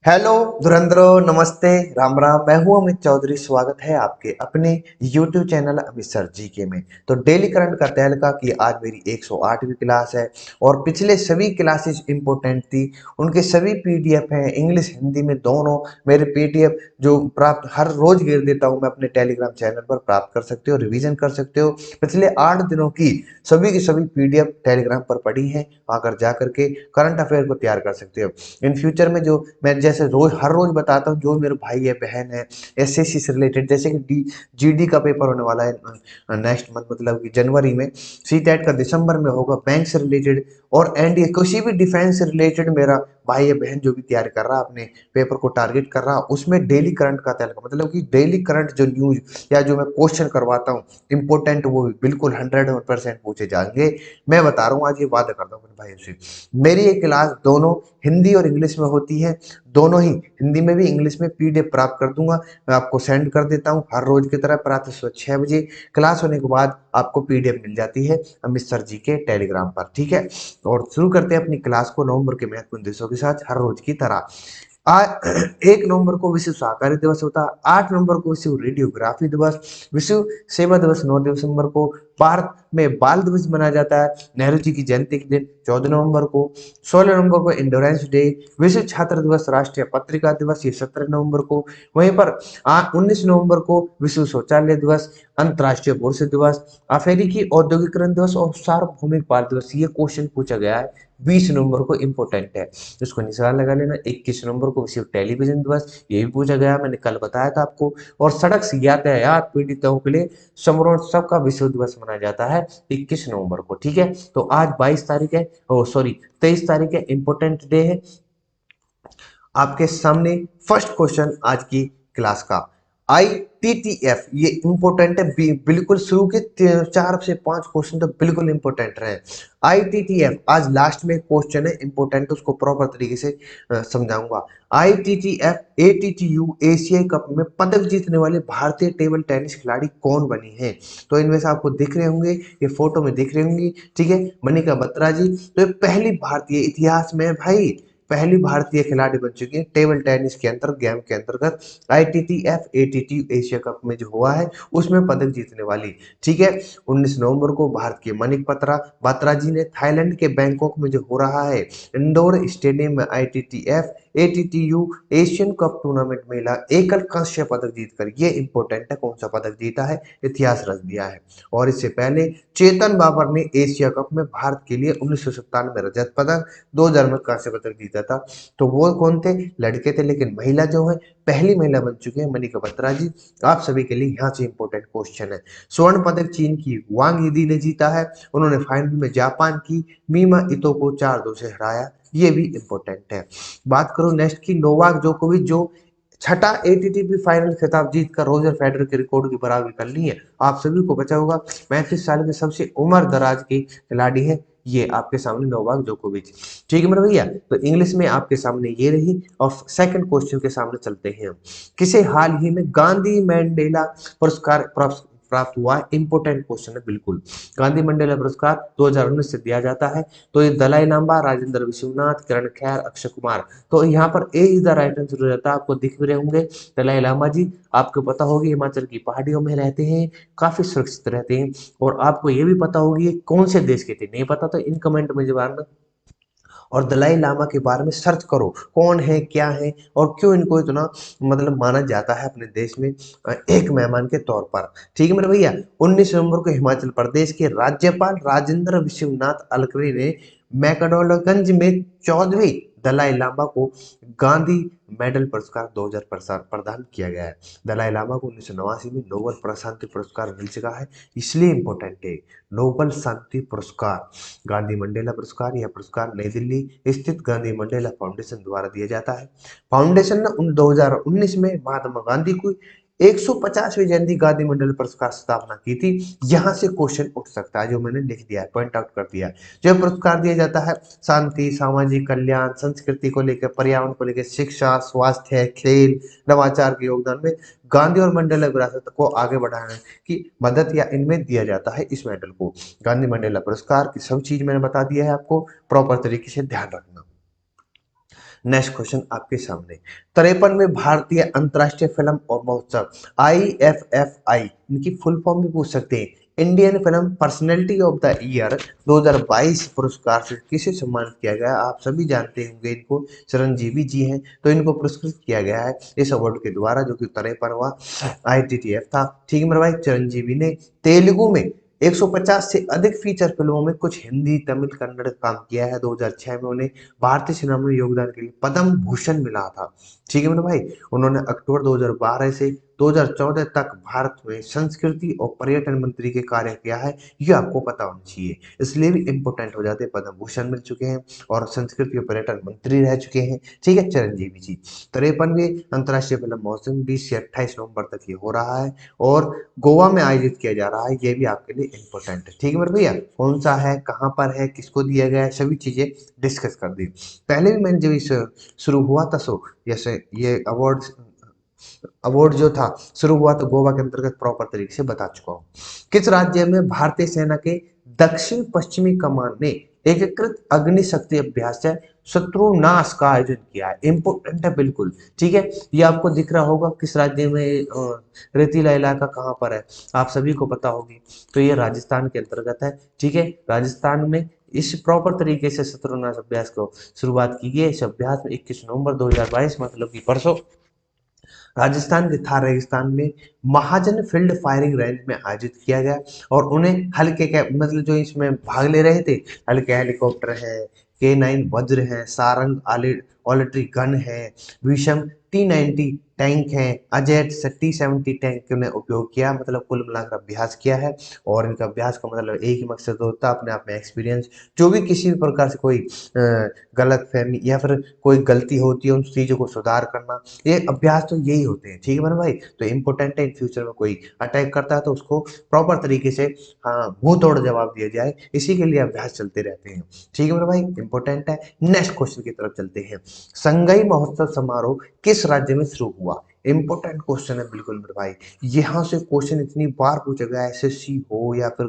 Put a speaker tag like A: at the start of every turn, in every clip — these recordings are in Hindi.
A: हेलो धुरंधरो, नमस्ते, राम राम। मैं हूं अमित चौधरी। स्वागत है आपके अपने YouTube channel Amit sir GK में। तो डेली करंट का तहलका की आज मेरी 108वीं क्लास है और पिछले सभी क्लासेस इंपॉर्टेंट थी। उनके सभी पीडीएफ हैं, इंग्लिश हिंदी में दोनों। मेरे पीडीएफ जो प्राप्त हर रोज गिर देता हूं मैं अपने टेलीग्राम चैनल पर, प्राप्त कर सकते हो, रिवीजन कर सकते हो। पिछले 8 दिनों की सभी पीडीएफ टेलीग्राम पर पड़ी हैं, आकर जा करके करंट अफेयर को तैयार कर सकते हो। इन फ्यूचर में जो मैं जैसे रोज हर रोज बताता हूँ, जो मेरे भाई है बहन है एसएससी से रिलेटेड, जैसे कि जीडी का पेपर होने वाला है नेक्स्ट मंथ, मतलब कि जनवरी में। सीटेट का दिसंबर में होगा, बैंक से रिलेटेड और एनडीए किसी भी डिफेंस से रिलेटेड मेरा भाई या बहन जो भी तैयारी कर रहा है, अपने पेपर को टारगेट कर रहा, उसमें डेली करंट का तहलका, मतलब कि डेली करंट जो न्यूज या जो मैं क्वेश्चन करवाता हूँ इंपोर्टेंट, वो बिल्कुल 100% पूछे जाएंगे। मैं बता रहा हूँ, आज ये वादा करता हूँ अपने भाइयों से। मेरी ये क्लास दोनों हिंदी और इंग्लिश में होती है, दोनों ही हिंदी में भी इंग्लिश में पीडीएफ प्राप्त कर दूंगा। मैं आपको सेंड कर देता हूं हर रोज की तरह प्रातः सुबह 6 बजे। क्लास होने के बाद आपको पीडीएफ मिल जाती है अमित सर जी के टेलीग्राम पर, ठीक है। और शुरू करते हैं अपनी क्लास को नवंबर के महत्वपूर्ण दिवसों के साथ, हर रोज की तरह। आज 1 नवंबर को विश्व शाकाहारी दिवस होता है, 8 नवंबर को विश्व रेडियोग्राफी दिवस, विश्व सेवा दिवस 9 दिसंबर को, भारत में बाल दिवस मनाया जाता है नेहरू जी की जयंती के दिन 14 नवंबर को, 16 नवंबर को इंडोरेंस डे, विश्व छात्र दिवस, राष्ट्रीय पत्रिका दिवस ये 17 नवंबर को। वहीं पर 19 नवंबर को विश्व शौचालय दिवस, अंतर्राष्ट्रीय पुरुष दिवस, अफ्रीकी औद्योगिकरण दिवस और सार्वभौमिक बाल दिवस। ये क्वेश्चन पूछा गया है, 20 नवंबर को इंपोर्टेंट है, इसको निशान लगा लेना। 21 नवंबर को विश्व टेलीविजन दिवस, ये भी पूछा गया, मैंने कल बताया था आपको। और सड़क से यातायात पीड़ितों के लिए समरोत्सव का विश्व दिवस मनाया जाता है 21 नवंबर को, ठीक है। तो आज 22 तारीख है, ओ सॉरी 23 तारीख है, इंपोर्टेंट डे है। आपके सामने फर्स्ट क्वेश्चन आज की क्लास का, आईटीटीएफ, ये इंपॉर्टेंट है, बिल्कुल शुरू के 4 से 5 क्वेश्चन तो बिल्कुल इंपॉर्टेंट रहे। आईटीटीएफ आज लास्ट में क्वेश्चन है इंपॉर्टेंट, उसको प्रॉपर तरीके से समझाऊंगा। आईटीटीएफ एटीटीयू एशियाई कप में पदक जीतने वाले भारतीय टेबल टेनिस खिलाड़ी कौन बनी है? तो इनमें से आपको दिख रहे होंगे, ये फोटो में दिख रहे होंगी, ठीक है। मनिका बत्रा जी तो ये पहली भारतीय इतिहास में भाई, पहली भारतीय खिलाड़ी बन चुकी है टेबल टेनिस के अंतर्गत, गेम के अंतर्गत। आईटीटीएफ एटीटी एशिया कप में जो हुआ है उसमें पदक जीतने वाली, ठीक है। 19 नवंबर को भारत के मनिक बत्रा बात्रा जी ने थाईलैंड के बैंकॉक में जो हो रहा है इंडोर स्टेडियम में आईटीटीएफ एटीटीयू एशियन कप टूर्नामेंट महिला एकल कांस्य पदक जीतकर, ये इंपॉर्टेंट है, कौन सा पदक जीता है, इतिहास रच दिया है। और इससे पहले चेतन बाबर ने एशिया कप में भारत के लिए 1997 में रजत पदक, 2000 में कांस्य पदक जीता था। तो वो कौन थे? लड़के थे, लेकिन महिला जो है पहली महिला बन चुकी है मनिका बत्रा जी। आप सभी के लिए यहाँ से इंपॉर्टेंट क्वेश्चन है। स्वर्ण पदक चीन की वांग यिदी ने जीता है, उन्होंने फाइनल में जापान की मीमा इतो को 4-2 से हराया, ये भी इंपॉर्टेंट है। बात करो नेक्स्ट की, नोवाक जोकोविच जो छठा एटीपी फाइनल खिताब जीतकर रोजर फेडरर के रिकॉर्ड की बराबरी कर ली है। आप सभी को बचा होगा, 35 साल के सबसे उम्र दराज के खिलाड़ी है ये आपके सामने नोवाक जोकोविच, ठीक है मेरे भैया। तो इंग्लिश में आपके सामने ये रही। और सेकंड क्वेश्चन के सामने चलते हैं हम। किसे हाल ही में गांधी मैंडेला पुरस्कार प्राप्त हुआ है? इंपोर्टेंट क्वेश्चन है बिल्कुल। गांधी मंडेला पुरस्कार 2019 से दिया जाता है। तो ये दलाई लांबा, राजेंद्र विश्वनाथ, किरण खैर, अक्षय कुमार। तो यहाँ पर ए इज द राइट आंसर हो जाता है, आपको दिख भी रहे होंगे दलाई लामा जी। आपको पता होगी हिमाचल की पहाड़ियों में रहते हैं, काफी सुरक्षित रहते हैं। और आपको ये भी पता होगी ये कौन से देश के थे, नहीं पता तो इन कमेंट में जवाब। और दलाई लामा के बारे में सर्च करो, कौन है क्या है और क्यों इनको इतना मतलब माना जाता है अपने देश में एक मेहमान के तौर पर, ठीक है मेरे भैया। 19 नवंबर को हिमाचल प्रदेश के राज्यपाल राजेंद्र विश्वनाथ अलकरी ने मैकडोलगंज में 14वें दलाई लामा को गांधी मेडल पुरस्कार 2000 प्रदान किया गया है। दलाई लामा को 1989 में नोबेल शांति पुरस्कार मिल चुका है, इसलिए इंपॉर्टेंट है नोबेल शांति पुरस्कार। गांधी मंडेला पुरस्कार, यह पुरस्कार नई दिल्ली स्थित गांधी मंडेला फाउंडेशन द्वारा दिया जाता है। फाउंडेशन ने 2019 में महात्मा गांधी को 150वीं जयंती गांधी मंडल पुरस्कार स्थापना की थी। यहां से क्वेश्चन उठ सकता है, जो मैंने लिख दिया है, पॉइंट आउट कर दिया है। जो पुरस्कार दिया जाता है शांति, सामाजिक कल्याण, संस्कृति को लेकर, पर्यावरण को लेकर, शिक्षा, स्वास्थ्य, खेल, नवाचार के योगदान में गांधी और मंडेला विरासत को आगे बढ़ाने की मदद या इनमें दिया जाता है इस मेडल को। गांधी मंडेला पुरस्कार की सब चीज मैंने बता दिया है आपको, प्रॉपर तरीके से ध्यान रखना। नेक्स्ट क्वेश्चन आपके सामने, 53वें भारतीय अंतर्राष्ट्रीय फिल्म और महोत्सव IFFI, इनकी फुल फॉर्म भी पूछ सकते हैं, Indian film personality of the year 2022 पुरस्कार से किसे सम्मानित किया गया? आप सभी जानते होंगे इनको, चिरंजीवी जी हैं, तो इनको पुरस्कृत किया गया है इस अवार्ड के द्वारा, जो कि 53वां ITTF था। ठीक है मेरे भाई, चिरंजीवी ने तेलुगु में 150 से अधिक फीचर फिल्मों में, कुछ हिंदी, तमिल, कन्नड़ काम किया है। 2006 में उन्हें भारतीय सिनेमा में योगदान के लिए पद्म भूषण मिला था। ठीक है मेरे भाई, उन्होंने अक्टूबर 2012 से 2014 तक भारत में संस्कृति और पर्यटन मंत्री के कार्य किया है, ये आपको पता होना चाहिए, इसलिए भी इम्पोर्टेंट हो जाते हैं। पद्म भूषण मिल चुके हैं और संस्कृति और पर्यटन मंत्री रह चुके हैं। ठीक है, चिरंजीवी जी। 53वें अंतर्राष्ट्रीय फिल्म महोत्सव 20 से 28 नवंबर तक ये हो रहा है और गोवा में आयोजित किया जा रहा है, ये भी आपके लिए इम्पोर्टेंट है। ठीक है मेरे भैया, कौन सा है, कहाँ पर है, किसको दिया गया है, सभी चीजें डिस्कस कर दी। पहले भी मैंने जब इस शुरू हुआ था, सो जैसे ये अवार्ड जो था शुरू हुआ तो गोवा के अंतर्गत प्रॉपर तरीके से बता चुका हूँ। किस राज्य में भारतीय सेना के दक्षिण पश्चिमी कमान ने एकीकृत अग्नि शक्ति अभ्यास है शत्रुनाश का आयोजन किया है? इंपोर्टेंट है बिल्कुल। ठीक है, ये आपको दिख रहा होगा किस राज्य में, रेतीला इलाका कहाँ पर है, आप सभी को पता होगी, तो ये राजस्थान के अंतर्गत है। ठीक है, राजस्थान में इस प्रॉपर तरीके से शत्रुनाश अभ्यास को शुरुआत की गई। इस अभ्यास में 21 नवंबर 2022 मतलब कि परसों राजस्थान के थार रेगिस्तान में महाजन फील्ड फायरिंग रेंज में आयोजित किया गया और उन्हें हल्के के मतलब जो इसमें भाग ले रहे थे, हल्के हेलीकॉप्टर है, K9 वज्र है, सारंग ऑलिटरी गन है, विषम T90 टैंक है, अजैत T70 टैंक ने उपयोग किया, मतलब कुल मिलाकर अभ्यास किया है। और इनका अभ्यास का मतलब एक ही मकसद होता है, अपने आप में एक्सपीरियंस, जो भी किसी भी प्रकार से कोई गलत फहमी या फिर कोई गलती होती है उन चीजों को सुधार करना, ये अभ्यास तो यही होते हैं। ठीक है मेरे भाई, तो इम्पोर्टेंट है इन फ्यूचर में कोई अटैक करता है तो उसको प्रॉपर तरीके से हाँ मुंह तोड़ जवाब दिया जाए, इसी के लिए अभ्यास चलते रहते हैं। ठीक है मेरे भाई, इंपॉर्टेंट है। नेक्स्ट क्वेश्चन की तरफ चलते हैं, संगाई महोत्सव समारोह किस राज्य में शुरू हुआ? इंपॉर्टेंट क्वेश्चन है बिल्कुल मेरे भाई, यहाँ से क्वेश्चन इतनी बार पूछा गया, SSC हो या फिर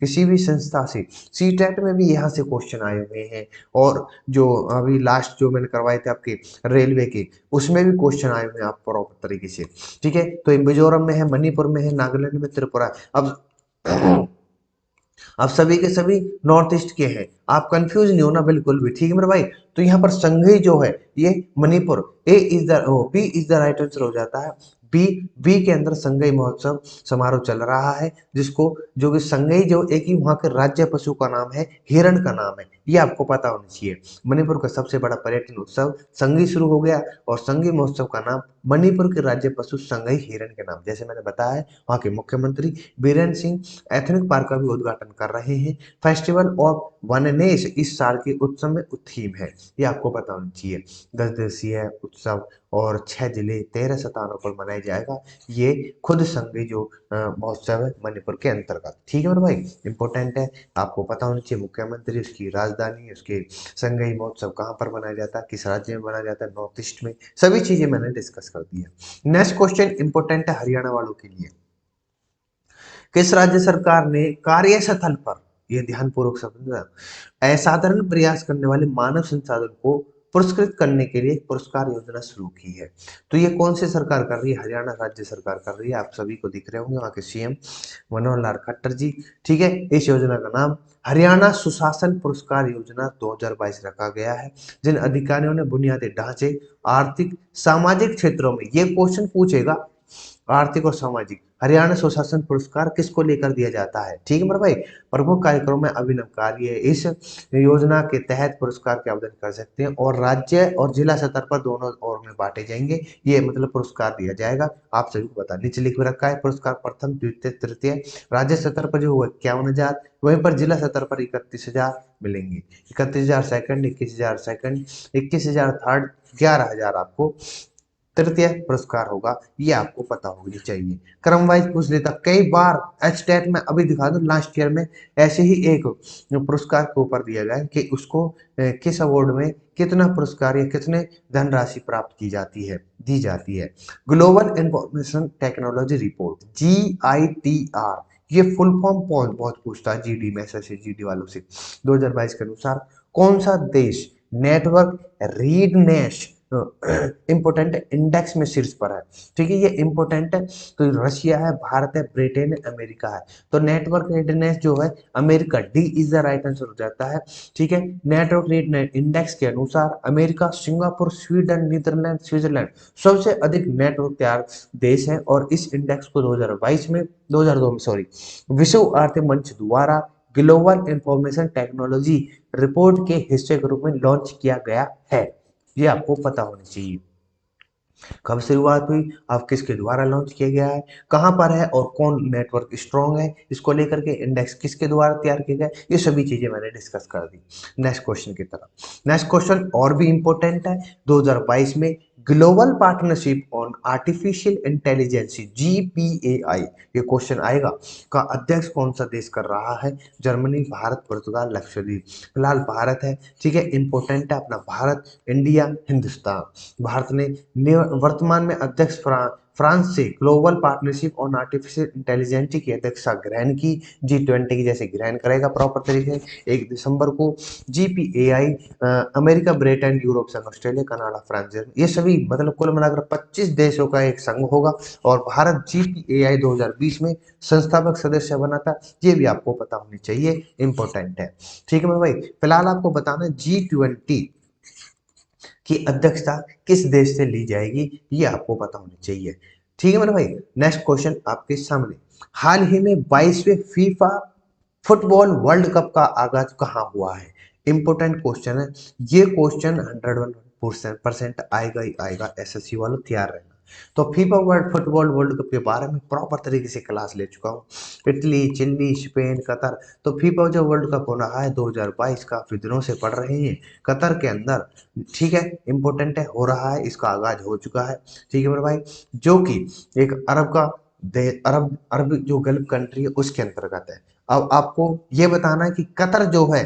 A: किसी भी संस्था से, CTET में भी यहाँ से क्वेश्चन आए हुए हैं, और जो अभी लास्ट जो मैंने करवाए थे आपके रेलवे के, उसमें भी क्वेश्चन आए हुए हैं आप प्रॉपर तरीके से। ठीक है, तो मिजोरम में है, मणिपुर में है, नागालैंड में, त्रिपुरा। अब सभी के सभी नॉर्थ ईस्ट के हैं, आप कंफ्यूज नहीं होना बिल्कुल भी। ठीक है मेरे भाई, तो यहाँ पर संघई जो है ये Manipur, B is the right answer हो जाता है। बी, बी के अंदर संगई महोत्सव समारोह चल रहा है, जिसको जो कि संगई जो एक ही वहां के राज्य पशु का नाम है, हिरण का नाम है, ये आपको पता होना चाहिए। मणिपुर का सबसे बड़ा पर्यटन उत्सव संगई शुरू हो गया और संगई महोत्सव का नाम मणिपुर के राज्य पशु संगई हिरण के नाम, जैसे मैंने बताया है, वहां के मुख्यमंत्री बीरेन सिंह एथनिक पार्क का भी उद्घाटन कर रहे हैं। फेस्टिवल ऑफ वननेस इस साल के उत्सव में थीम है, ये आपको पता होना चाहिए। 10 दिवसीय उत्सव और 6 जिले 13 स्थानों पर मनाया जाएगा, ये खुद संघी जो महोत्सव है मणिपुर के अंतर्गत। ठीक है मेरे भाई, इंपॉर्टेंट है, आपको पता होना चाहिए मुख्यमंत्री, उसकी राजधानी, उसके संघी महोत्सव कहाँ पर मनाया जाता है, किस राज्य में मनाया जाता है, नॉर्थ ईस्ट में, सभी चीजें मैंने डिस्कस कर दी है। नेक्स्ट क्वेश्चन इंपॉर्टेंट है हरियाणा वालों के लिए, किस राज्य सरकार ने कार्यस्थल पर, यह ध्यानपूर्वक समझना, असाधारण प्रयास करने वाले मानव संसाधन को पुरस्कृत करने के लिए पुरस्कार योजना शुरू की है? तो ये कौन सी सरकार कर रही है? हरियाणा राज्य सरकार कर रही है, आप सभी को दिख रहे होंगे, वहां के CM मनोहर लाल खट्टर जी। ठीक है, इस योजना का नाम हरियाणा सुशासन पुरस्कार योजना 2022 रखा गया है, जिन अधिकारियों ने बुनियादी ढांचे, आर्थिक सामाजिक क्षेत्रों में, ये क्वेश्चन पूछेगा, आर्थिक और सामाजिक, हरियाणा सुशासन पुरस्कार किसको लेकर दिया जाता है? ठीक है मेरे भाई, प्रमुख कार्यक्रम में अभिनव कार्य, इस योजना के तहत पुरस्कार के आवेदन कर सकते हैं और राज्य और जिला स्तर पर दोनों ओर में बांटे जाएंगे, ये मतलब पुरस्कार दिया जाएगा। आप सभी को बता, नीचे लिख रखा है पुरस्कार प्रथम द्वितीय तृतीय, राज्य स्तर पर जो हुआ 51,000, वहीं पर जिला स्तर पर 31,000 मिलेंगे, 31,000 सेकंड, 21,000 सेकंड, 21,000 थर्ड, 11,000 आपको तृतीय पुरस्कार होगा, ये आपको पता होनी चाहिए। क्रम वाइज पूछ लेता कई बार, HTET में अभी दिखा दो, लास्ट ईयर में ऐसे ही एक पुरस्कार के ऊपर दिया गया है कि उसको किस अवार्ड में कितना पुरस्कार या कितने धनराशि प्राप्त की जाती है, दी जाती है। Global information technology report, GITR, ये फुल फॉर्म बहुत बहुत पूछता है GD में, SSC GD वालों से। 2022 के अनुसार कौन सा देश नेटवर्क रीडनेस इंपोर्टेंट इंडेक्स में शीर्ष पर है। ठीक है, ये इंपोर्टेंट है। तो रशिया है, भारत है, ब्रिटेन है, अमेरिका है। तो नेटवर्क रेडनेस जो है America, D is the right answer हो जाता है। ठीक है, नेटवर्क रेडनेस इंडेक्स के अनुसार America, Singapore, Sweden, Netherlands, Switzerland सबसे अधिक नेटवर्क तैयार देश है। और इस इंडेक्स को 2022 में 2002 में सॉरी विश्व आर्थिक मंच द्वारा ग्लोबल इंफॉर्मेशन टेक्नोलॉजी रिपोर्ट के हिस्से के रूप में लॉन्च किया गया है। ये आपको पता होनी चाहिए। कब शुरुआत हुई, अब किसके द्वारा लॉन्च किया गया है, कहां पर है और कौन नेटवर्क स्ट्रॉन्ग है, इसको लेकर के इंडेक्स किसके द्वारा तैयार किया गया, ये सभी चीजें मैंने डिस्कस कर दी। नेक्स्ट क्वेश्चन की तरफ। नेक्स्ट क्वेश्चन और भी इंपॉर्टेंट है। 2022 में global partnership on artificial intelligence GPAI, ये क्वेश्चन आएगा, का अध्यक्ष कौन सा देश कर रहा है। जर्मनी, भारत, पुर्तगाल, लक्षद्वीप। फिलहाल भारत है। ठीक है, इंपॉर्टेंट है अपना भारत, इंडिया, हिंदुस्तान। भारत ने वर्तमान में अध्यक्ष फ्रांस से global partnership on artificial intelligence की अध्यक्षता ग्रहण की। G20 की जैसे ग्रहण करेगा प्रॉपर तरीके से 1 दिसंबर को। जीपीएआई अमेरिका, ब्रिटेन, यूरोप संघ, ऑस्ट्रेलिया, कनाडा, फ्रांस, जर्मनी, ये सभी मतलब कुल मिलाकर 25 देशों का एक संघ होगा। और भारत जीपीएआई 2020 में संस्थापक सदस्य बना था। ये भी आपको पता होनी चाहिए, इंपॉर्टेंट है। ठीक है मेरे भाई, फिलहाल आपको बताना G20 की अध्यक्षता किस देश से ली जाएगी, ये आपको पता होनी चाहिए। ठीक है मेरे भाई, नेक्स्ट क्वेश्चन आपके सामने। हाल ही में 22वें फीफा फुटबॉल वर्ल्ड कप का आगाज कहाँ हुआ है। इंपोर्टेंट क्वेश्चन है। ये क्वेश्चन 101% आएगा ही आएगा, एसएससी वालों तैयार रहना। तो FIFA world football world cup के बारे में प्रॉपर तरीके से क्लास ले चुका हूँ। Italy, Chile, Spain, Qatar. तो फीफा जो वर्ल्ड कप हो रहा है 2022 का, काफी दिनों से पढ़ रहे हैं कतर के अंदर। ठीक है, इंपॉर्टेंट है, हो रहा है, इसका आगाज हो चुका है। ठीक है मेरे भाई, जो कि एक अरब का अरब अरब जो गल्फ कंट्री है उसके अंतर्गत है। अब आपको ये बताना है कि कतर जो है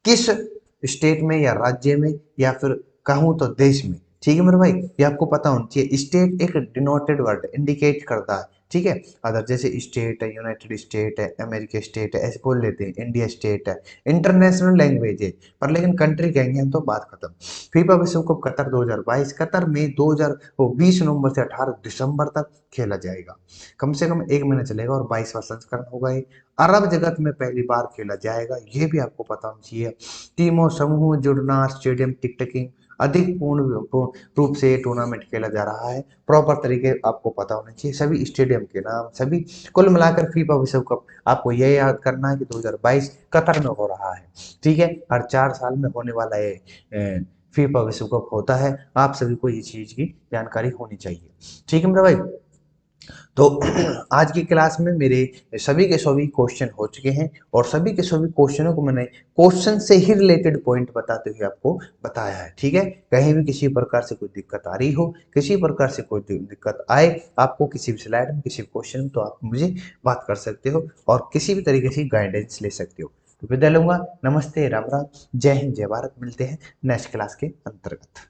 A: किस स्टेट में या राज्य में या फिर कहूं तो देश में। ठीक है मेरे भाई, ये आपको पता होना चाहिए। स्टेट एक डिनोटेड वर्ड इंडिकेट करता है। ठीक है, अदर जैसे स्टेट है, यूनाइटेड स्टेट है, अमेरिका स्टेट है, ऐसे बोल लेते हैं, इंडिया स्टेट है, इंटरनेशनल लैंग्वेज है। पर लेकिन कंट्री कहेंगे हम तो बात खत्म। फीफा विश्व कप कतर 2022 कतर में 2020 नवंबर से 18 दिसंबर तक खेला जाएगा। कम से कम 1 महीना चलेगा और 22वां संस्करण होगा ये। अरब जगत में पहली बार खेला जाएगा, ये भी आपको पता होना चाहिए। टीमों समूह जुड़ना, स्टेडियम टिकटिंग, अधिक पूर्ण रूप से टूर्नामेंट खेला जा रहा है। प्रॉपर तरीके आपको पता होना चाहिए, सभी स्टेडियम के नाम सभी। कुल मिलाकर फीफा विश्व कप आपको यह याद करना है कि 2022 कतर में हो रहा है। ठीक है, हर 4 साल में होने वाला ये फीफा विश्व कप होता है। आप सभी को ये चीज की जानकारी होनी चाहिए। ठीक है मेरे भाई, तो आज की क्लास में मेरे सभी के सभी क्वेश्चन हो चुके हैं। और सभी के सभी क्वेश्चनों को मैंने क्वेश्चन से ही रिलेटेड पॉइंट बताते हुए आपको बताया है। ठीक है, कहीं भी किसी प्रकार से कोई दिक्कत आ रही हो, किसी प्रकार से कोई दिक्कत आए आपको किसी भी स्लाइड में, किसी क्वेश्चन में, तो आप मुझे बात कर सकते हो और किसी भी तरीके से गाइडेंस ले सकते हो। तो विदा लूंगा, नमस्ते, राम राम, जय हिंद, जय भारत। मिलते हैं नेक्स्ट क्लास के अंतर्गत।